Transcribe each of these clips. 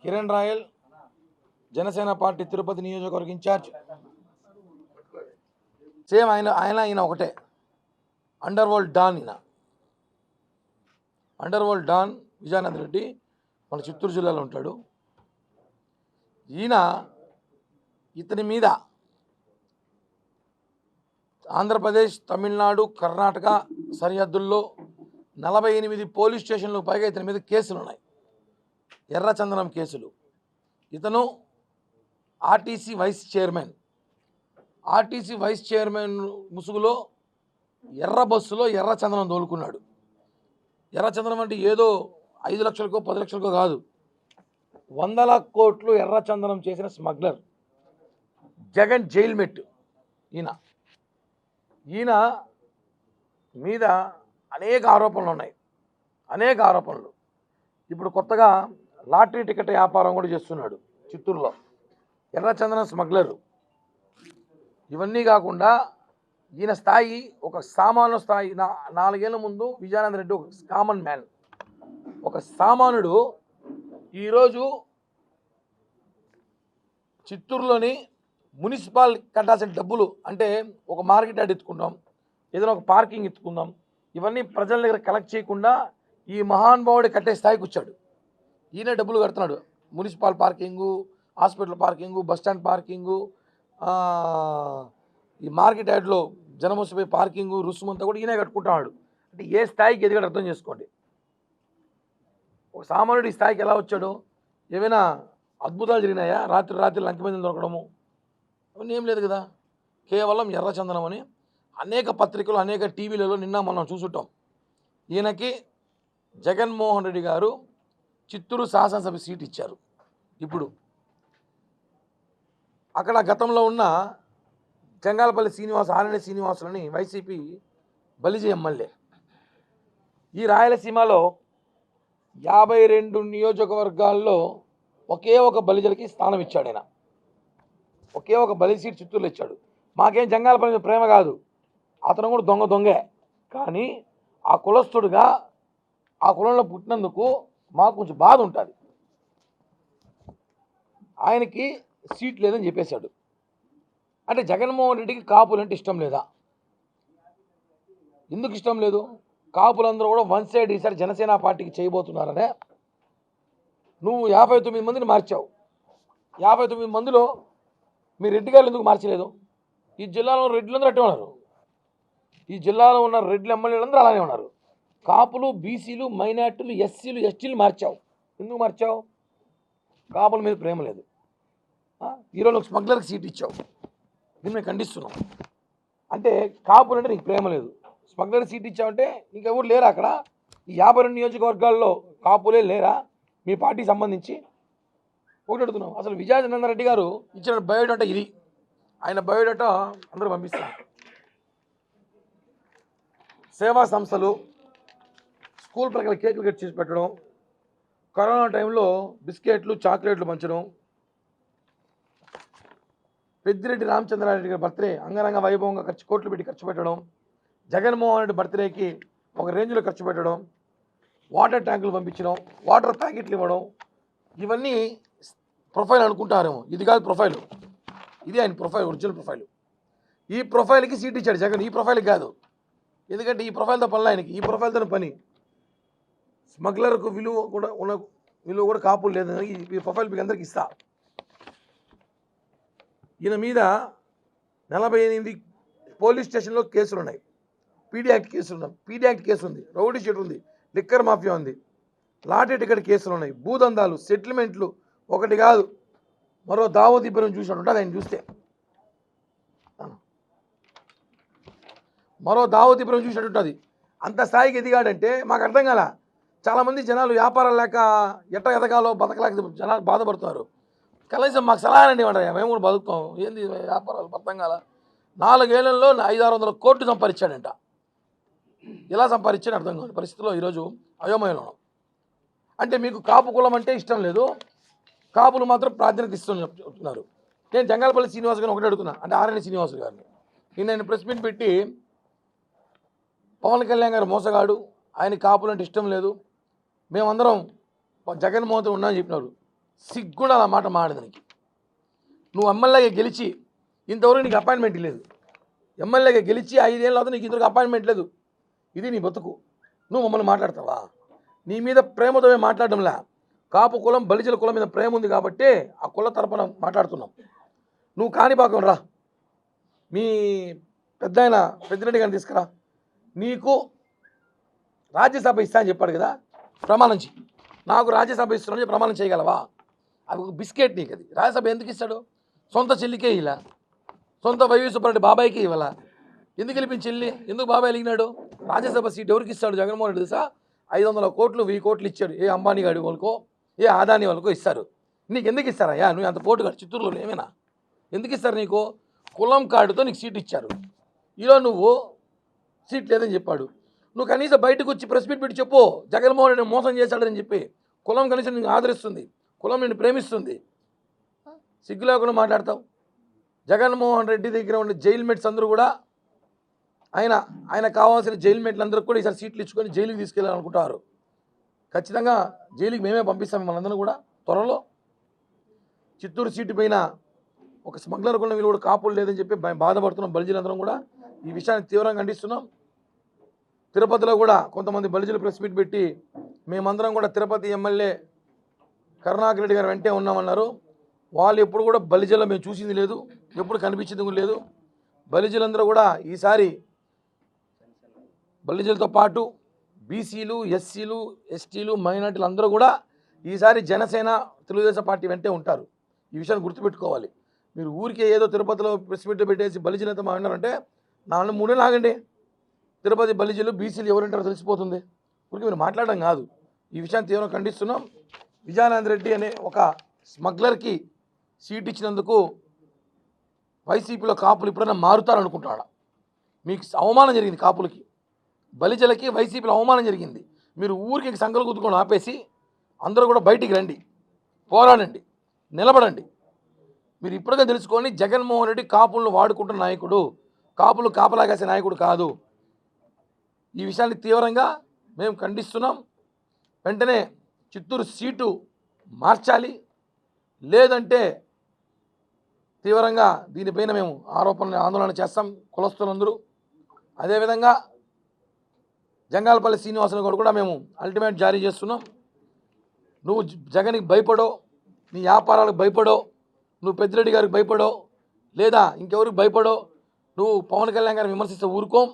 Kiran Royal Janasena party Tirupati నియోజకవర్గ incharge. Same ఆయన ఒకటే underworld don. Underworld don Vijayananda Reddy మన చిత్తూరు జిల్లాలో ఉంటాడు. ఇతని మీద ఆంధ్రప్రదేశ్, తమిళనాడు, కర్ణాటక సరిహద్దుల్లో 48 పోలీస్ స్టేషన్లకు పైగా ఇతని మీద కేసులు ఉన్నాయి, ఎర్రచందనం కేసులు. ఇతను ఆర్టీసీ వైస్ చైర్మన్ ముసుగులో ఎర్ర బస్సులో ఎర్రచందనం తోలుకున్నాడు. ఎర్రచందనం అంటే ఏదో 5 లక్షలకో 10 లక్షలకో కాదు, 100 కోట్లు ఎర్రచందనం చేసిన స్మగ్లర్ జగన్ జైల్మెట్. ఈయన మీద అనేక ఆరోపణలు ఉన్నాయి. ఇప్పుడు కొత్తగా లాటరీ టికెట్ వ్యాపారం కూడా చేస్తున్నాడు చిత్తూరులో, ఎర్రచందనం స్మగ్లరు. ఇవన్నీ కాకుండా ఈయన స్థాయి ఒక సామాన్య స్థాయి. 4 ఏళ్ల ముందు విజయానంద రెడ్డి ఒక కామన్ మ్యాన్, ఒక సామాన్యుడు. ఈరోజు చిత్తూరులోని మున్సిపల్ కట్టాల్సిన డబ్బులు, అంటే ఒక మార్కెట్ యార్డ్ ఎత్తుకుందాం, ఏదైనా ఒక పార్కింగ్ ఎత్తుకుందాం, ఇవన్నీ ప్రజల దగ్గర కలెక్ట్ చేయకుండా ఈ మహానుభావుడు కట్టే స్థాయికి వచ్చాడు. ఈయన డబ్బులు కడుతున్నాడు. Municipal parking, hospital parking, bus stand parking, ఈ మార్కెట్ యార్డ్లో జనమోసిపోయి పార్కింగు, రుసుమంతా కూడా ఈయనే కట్టుకుంటున్నాడు. అంటే ఏ స్థాయికి ఎదిగాడు అర్థం చేసుకోండి. ఒక సామాన్యుడు ఈ స్థాయికి ఎలా వచ్చాడు? ఏమైనా అద్భుతాలు జరిగినాయా? రాత్రి లంక మీద దొరకడము అవన్నీ ఏం లేదు కదా. కేవలం ఎర్రచందనం అని అనేక పత్రికలు, అనేక టీవీలలో నిన్న మనం చూసుంటాం. ఈయనకి జగన్మోహన్ రెడ్డి గారు చిత్తూరు శాసనసభ సీట్ ఇచ్చారు. ఇప్పుడు అక్కడ గతంలో ఉన్న చెంగాలపల్లి ఆరణి శ్రీనివాసులని వైసీపీ బలిజీ ఎమ్మెల్యే. ఈ రాయలసీమలో 52 నియోజకవర్గాల్లో ఒకే ఒక బలిజలకి స్థానం ఇచ్చాడు ఆయన. ఒకే ఒక బలి సీట్ చిత్తూరులో ఇచ్చాడు. మాకేం జంగాలపల్లి ప్రేమ కాదు, అతను కూడా దొంగే. కానీ ఆ కులస్తుడుగా ఆ కులంలో పుట్టినందుకు మాకు కొంచెం బాధ ఉంటుంది. ఆయనకి సీట్ లేదని చెప్పేశాడు. అంటే జగన్మోహన్ రెడ్డికి కాపులంటే ఇష్టం లేదా? ఎందుకు ఇష్టం లేదు? కాపులందరూ కూడా వన్ సైడ్ ఈసారి జనసేన పార్టీకి చేయబోతున్నారనే. నువ్వు 59 మందిని మార్చావు. 59 మందిలో మీ రెడ్డి గారు ఎందుకు మార్చలేదు? ఈ జిల్లాలో రెడ్లందరూ అట్టే ఉన్నారు. ఈ జిల్లాలో ఉన్న రెడ్ల ఎమ్మెల్యేలందరూ అలానే ఉన్నారు. కాపులు, బీసీలు, మైనార్టీలు, ఎస్సీలు, ఎస్టీలు మార్చావు. ఎందుకు మార్చావు? కాపుల మీద ప్రేమ లేదు. ఈరోజు ఒక స్మగ్లర్కి సీట్ ఇచ్చావు. దీన్ని మేము ఖండిస్తున్నాం. అంటే కాపులు అంటే నీకు ప్రేమ లేదు. స్మగ్లర్ సీట్ ఇచ్చావంటే ఇంకెవరు లేరా అక్కడ? ఈ 52 నియోజకవర్గాల్లో కాపులే లేరా మీ పార్టీకి సంబంధించి? ఒకటి అడుగుతున్నాం. అసలు విజయానంద రెడ్డి గారు ఇచ్చిన బయోడేటా ఇది. ఆయన బయోడేటా అందరూ పంపిస్తారు. సేవా సంస్థలు, స్కూల్ ప్రకాల కేకులు కట్ చేసి పెట్టడం, కరోనా టైంలో బిస్కెట్లు, చాక్లెట్లు పంచడం, పెద్దిరెడ్డి రామచంద్రారెడ్డి గారి బర్త్డే అంగరంగ వైభవంగా కోట్లు పెట్టి ఖర్చు పెట్టడం, జగన్మోహన్ రెడ్డి బర్త్డేకి ఒక రేంజ్లో ఖర్చు పెట్టడం, వాటర్ ట్యాంకులు పంపించడం, వాటర్ ప్యాకెట్లు ఇవ్వడం, ఇవన్నీ ప్రొఫైల్ అనుకుంటారేమో. ఇది కాదు ప్రొఫైల్, ఇది ఆయన ప్రొఫైల్, ఒరిజినల్ ప్రొఫైల్. ఈ ప్రొఫైల్కి సీట్ ఇచ్చాడు జగన్, ఈ ప్రొఫైల్కి కాదు. ఎందుకంటే ఈ ప్రొఫైల్తో పనులు ఆయనకి, ఈ ప్రొఫైల్తో పని. స్మగ్లర్కు విలువ కూడా కాపులు లేదని ఈ ప్రొఫైల్ మీకు అందరికి ఇస్తా. ఈయన మీద 48 పోలీస్ స్టేషన్లో కేసులు ఉన్నాయి. పీడీ యాక్ట్ కేసు ఉంది, రౌడీ షీట్ ఉంది, లిక్కర్ మాఫియా ఉంది, లాటరీ టికెట్ కేసులు ఉన్నాయి, భూదందాలు, సెటిల్మెంట్లు. ఒకటి కాదు, మరో దావోద్ ఇబ్రహీం చూసినట్టు ఉంటుంది ఆయన చూస్తే. మరో దావోద్ ఇబ్రహీం చూసినట్టు ఉంటుంది. అంత స్థాయికి ఎదిగాడంటే మాకు అర్థం కాల. చాలామంది జనాలు వ్యాపారాలు లేక ఎట్ట ఎదగాలో బతకలేక జనాలు బాధపడుతున్నారు. కనీసం మాకు సలహాలండి ఇవ్వండి, మేము కూడా బతుకుతాం. ఏంది వ్యాపారాలు అర్థం కాల. 4 ఏళ్లలో 500-600 కోట్లు సంపాదించాడంట. ఎలా సంపాదించాడు అర్థం కాని పరిస్థితిలో ఈరోజు అయోమయంలో ఉన్నాం. అంటే మీకు కాపు కులం అంటే ఇష్టం లేదు, కాపులు మాత్రం ప్రాధాన్యత ఇష్టం చెప్తున్నారు. నేను జంగాలపల్లి శ్రీనివాస్ గారిని ఒకటి అడుగుతున్నా, అంటే ఆరణి శ్రీనివాస్ గారిని. నేను ప్రెస్ మీట్ పెట్టి పవన్ కళ్యాణ్ గారు మోసగాడు, ఆయన కాపులు అంటే ఇష్టం లేదు, మేమందరం జగన్మోహన్ ఉన్నామని చెప్పినారు. సిగ్గుండా ఆ మాట మాడదానికి. నువ్వు ఎమ్మెల్యేగా గెలిచి ఇంతవరకు నీకు అపాయింట్మెంట్ లేదు. ఎమ్మెల్యేగా గెలిచి 5 ఏళ్ళ అవుతుంది, నీకు ఇంతవరకు అపాయింట్మెంట్ లేదు. ఇది నీ బతుకు. నువ్వు మమ్మల్ని మాట్లాడతావా? నీ మీద ప్రేమతో మేము మాట్లాడడంలా. కాపు కులం బలిజల కులం మీద ప్రేమ ఉంది కాబట్టి ఆ కుల తరపున మాట్లాడుతున్నాం. నువ్వు కాణిపాకం రా, మీ పెద్దాయన పెద్దిరెడ్డి గారిని తీసుకురా. నీకు రాజ్యసభ ఇస్తా అని చెప్పాడు కదా, ప్రమాణం చేయి. నాకు రాజ్యసభ ఇస్తున్నాను ప్రమాణం చేయగలవా? అది ఒక బిస్కెట్ నీకు. అది రాజ్యసభ ఎందుకు ఇస్తాడు? సొంత చెల్లికే ఇలా, సొంత వైవి సుబ్బారెడ్డి బాబాయికి ఇవ్వాల. ఎందుకు గెలిపించి చెల్లి? ఎందుకు బాబాయ్ వెలిగినాడు? రాజ్యసభ సీట్ ఎవరికి ఇస్తాడు జగన్మోహన్ రెడ్డి తెలుసా? 500 కోట్లు 1000 కోట్లు ఇచ్చాడు. ఏ అంబానీ గాడి వాళ్ళకో ఏ ఆదాని వాళ్ళకో ఇస్తారు. నీకు ఎందుకు ఇస్తారయ్యా? నువ్వు అంత పోటుగాడు చిత్తూరులో ఏమైనా ఎందుకు ఇస్తారు నీకు? కులం కార్డుతో నీకు సీట్ ఇచ్చారు. ఈరోజు నువ్వు సీట్ లేదని చెప్పాడు. నువ్వు కనీసం బయటకు వచ్చి ప్రెస్ మీట్ పెట్టి చెప్పు, జగన్మోహన్ రెడ్డి మోసం చేశాడని చెప్పి. కులం కనీసం నిన్ను ఆదరిస్తుంది, కులం నిన్ను ప్రేమిస్తుంది. సిగ్గు లేకుండా మాట్లాడతావు. జగన్మోహన్ రెడ్డి దగ్గర ఉండే జైలు మేట్స్ అందరూ కూడా ఆయన కావాల్సిన జైలు మేట్లందరూ కూడా ఈసారి సీట్లు ఇచ్చుకొని జైలుకి తీసుకెళ్ళాలనుకుంటారు. ఖచ్చితంగా జైలుకి మేమే పంపిస్తాం మనందరం కూడా త్వరలో. చిత్తూరు సీటు పైన ఒక స్మగ్లర్ కూడా వీళ్ళు కూడా కాపులు లేదని చెప్పి బాధపడుతున్నాం బలిజీలందరం కూడా. ఈ విషయాన్ని తీవ్రంగా ఖండిస్తున్నాం. తిరుపతిలో కూడా కొంతమంది బలిజీలు ప్రెస్ మీట్ పెట్టి మేమందరం కూడా తిరుపతి ఎమ్మెల్యే కరుణాకర్ రెడ్డి గారు వెంటే ఉన్నామన్నారు. వాళ్ళు ఎప్పుడు కూడా బలిజీలో మేము చూసింది లేదు, ఎప్పుడు కనిపించింది కూడా లేదు. బలిజీలందరూ కూడా ఈసారి బలిజీలతో పాటు బీసీలు, ఎస్సీలు, ఎస్టీలు, మైనార్టీలు అందరూ కూడా ఈసారి జనసేన తెలుగుదేశం పార్టీ వెంటే ఉంటారు. ఈ విషయాన్ని గుర్తుపెట్టుకోవాలి. మీరు ఊరికే ఏదో తిరుపతిలో ప్రెస్ మీట్ పెట్టేసి బలిజీలతో మాట్లాడారంటే 4 నెలలు ఆగండి. తిరుపతి బలిజీలు బీసీలు ఎవరంటారో తెలిసిపోతుంది. ఊరికి మీరు మాట్లాడడం కాదు. ఈ విషయాన్ని తీవ్రంగా ఖండిస్తున్నాం. విజయానంద రెడ్డి అనే ఒక స్మగ్లర్కి సీట్ ఇచ్చినందుకు వైసీపీలో కాపులు ఎప్పుడైనా మారుతారనుకుంటాడా? మీకు అవమానం జరిగింది. కాపులకి బలిజలకి వైసీపీలో అవమానం జరిగింది. మీరు ఊరికి సంఘాలు గుద్దుకొని ఆపేసి అందరూ కూడా బయటికి రండి, పోరాడండి, నిలబడండి. మీరు ఇప్పటికే తెలుసుకొని జగన్మోహన్ రెడ్డి కాపులను వాడుకుంటున్న నాయకుడు, కాపులు కాపలాగాసే నాయకుడు కాదు. ఈ విషయాన్ని తీవ్రంగా మేము ఖండిస్తున్నాం. వెంటనే చిత్తూరు సీటు మార్చాలి, లేదంటే తీవ్రంగా దీనిపైన మేము ఆందోళన చేస్తాం కులస్తులందరూ. అదేవిధంగా జంగాలపల్లి శ్రీనివాసులు గారు కూడా మేము అల్టిమేట్ జారీ చేస్తున్నాం. నువ్వు జగన్కి భయపడో, నీ వ్యాపారాలకు భయపడో, నువ్వు పెద్దిరెడ్డి గారికి భయపడో, లేదా ఇంకెవరికి భయపడో నువ్వు పవన్ కళ్యాణ్ గారిని విమర్శిస్తే ఊరుకోం.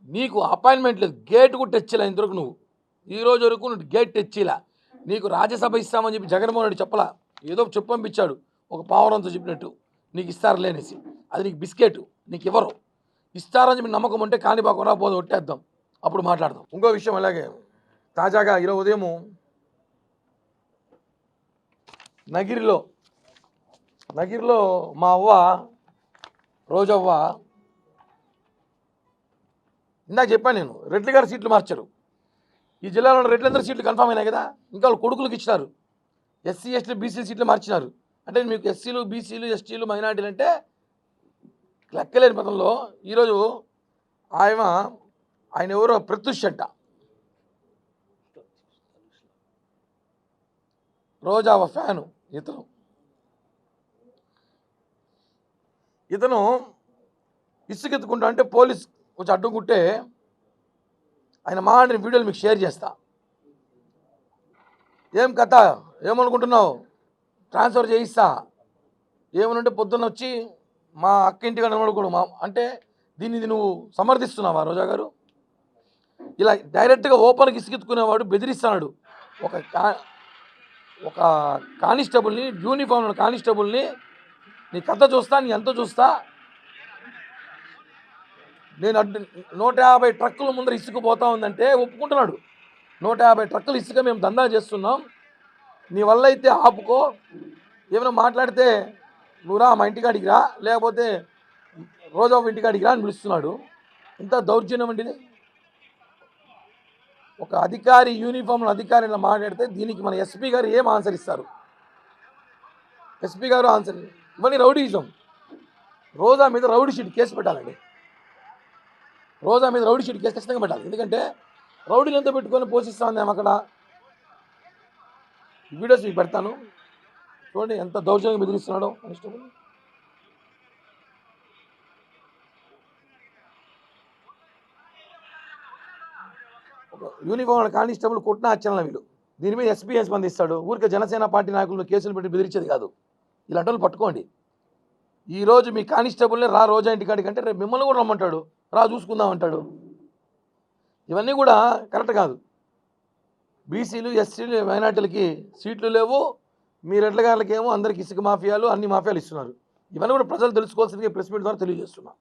నీకు అపాయింట్మెంట్ లేదు, గేట్ కూడా తెచ్చిలా. ఇంతవరకు నువ్వు ఈరోజు వరకు నువ్వు గేట్ తెచ్చిలా. నీకు రాజ్యసభ ఇస్తామని చెప్పి జగన్మోహన్ రెడ్డి చెప్పలా, ఏదో చెప్పు పంపించాడు ఒక పావురంతో చెప్పినట్టు. నీకు ఇస్తారు లేనేసి, అది నీకు బిస్కెట్. నీకు ఎవరు ఇస్తారని చెప్పి నమ్మకం ఉంటే కాణిపాకం రా, పోదు ఒట్టేద్దాం, అప్పుడు మాట్లాడదాం. ఇంకో విషయం, అలాగే తాజాగా ఈరోజు ఉదయం నగిరిలో మా అవ్వ రోజవ్వ, ఇందాక చెప్పాను నేను, రెడ్డి గారి సీట్లు మార్చారు. ఈ జిల్లాలో ఉన్న రెడ్లందరూ సీట్లు కన్ఫామ్ అయినాయి కదా, ఇంకా వాళ్ళు కొడుకులకు ఇచ్చినారు. ఎస్సీ ఎస్టీ బీసీ సీట్లు మార్చినారు. అంటే మీకు ఎస్సీలు బీసీలు ఎస్టీలు మైనార్టీలు అంటే లెక్కలేని పదంలో ఈరోజు ఆయన ఎవరో ప్రత్యుష్ అంట, రోజా ఫ్యాను ఇతను ఇసుకెత్తుకుంటా అంటే పోలీస్ కొంచెం అడ్డుకుంటే ఆయన మాడిన వీడియోలు మీకు షేర్ చేస్తా. ఏం కథ, ఏమనుకుంటున్నావు, ట్రాన్స్ఫర్ చేయిస్తా ఏమనంటే పొద్దున్న వచ్చి మా అక్క ఇంటిగా నిలబడుకోడు అంటే దీన్ని నువ్వు సమర్థిస్తున్నావా రోజా గారు? ఇలా డైరెక్ట్గా ఓపెన్కి ఇసుకెత్తుకునేవాడు బెదిరిస్తున్నాడు. ఒక కానిస్టేబుల్ని, యూనిఫామ్ కానిస్టేబుల్ని, నీ కథ చూస్తా, నీ ఎంత చూస్తా, నేను 150 ట్రక్కుల ముందర ఇసుక పోతా ఉందంటే ఒప్పుకుంటున్నాడు. 150 ట్రక్కులు ఇసుక మేము దందా చేస్తున్నాం, నీ వల్ల అయితే ఆపుకో, ఏమైనా మాట్లాడితే నువ్వు రా మా ఇంటికాడికి రా, లేకపోతే రోజా ఇంటికాడికి రా అని పిలుస్తున్నాడు. ఎంత దౌర్జన్యం అండి ఇది. ఒక అధికారి యూనిఫామ్లో అధికారి ఇలా మాట్లాడితే దీనికి మన ఎస్పీ గారు ఏం ఆన్సర్ ఇస్తారు? ఎస్పీ గారు ఆన్సర్ ఇవన్నీ రౌడీజం. రోజా మీద రౌడీ షీట్ కేసు పెట్టాలండి. రోజా మీద రౌడీ షీట్ కేసు ఖచ్చితంగా పెట్టాలి. ఎందుకంటే రౌడీలు ఎంతో పెట్టుకొని పోషిస్తాను మేము అక్కడ. ఈ వీడియోస్ మీకు పెడతాను, చూడండి ఎంత దౌర్జన్యంగా బెదిరిస్తున్నాడో కానిస్టేబుల్. ఒక యూనిఫామ్ కానిస్టేబుల్ కొట్టిన హత్యలను వీళ్ళు. దీని మీద ఎస్పీ స్పందిస్తాడు. ఊరికే జనసేన పార్టీ నాయకులను కేసులు పెట్టి బెదిరించేది కాదు. ఇలాంటి వాళ్ళు పట్టుకోండి. ఈరోజు మీ కానిస్టేబుల్ని రా రోజా ఇంటికాడికి అంటే రేపు మిమ్మల్ని కూడా రమ్మంటాడు, రా చూసుకుందాం అంటాడు. ఇవన్నీ కూడా కరెక్ట్ కాదు. బీసీలు, ఎస్సీలు, మైనార్టీలకి సీట్లు లేవు, మీ రెడ్ల గారులకేమో అందరికి ఇసుక మాఫియాలు, అన్ని మాఫియాలు ఇస్తున్నారు. ఇవన్నీ కూడా ప్రజలు తెలుసుకోవాల్సిందిగా ప్రెస్ మీట్ ద్వారా తెలియజేస్తున్నా.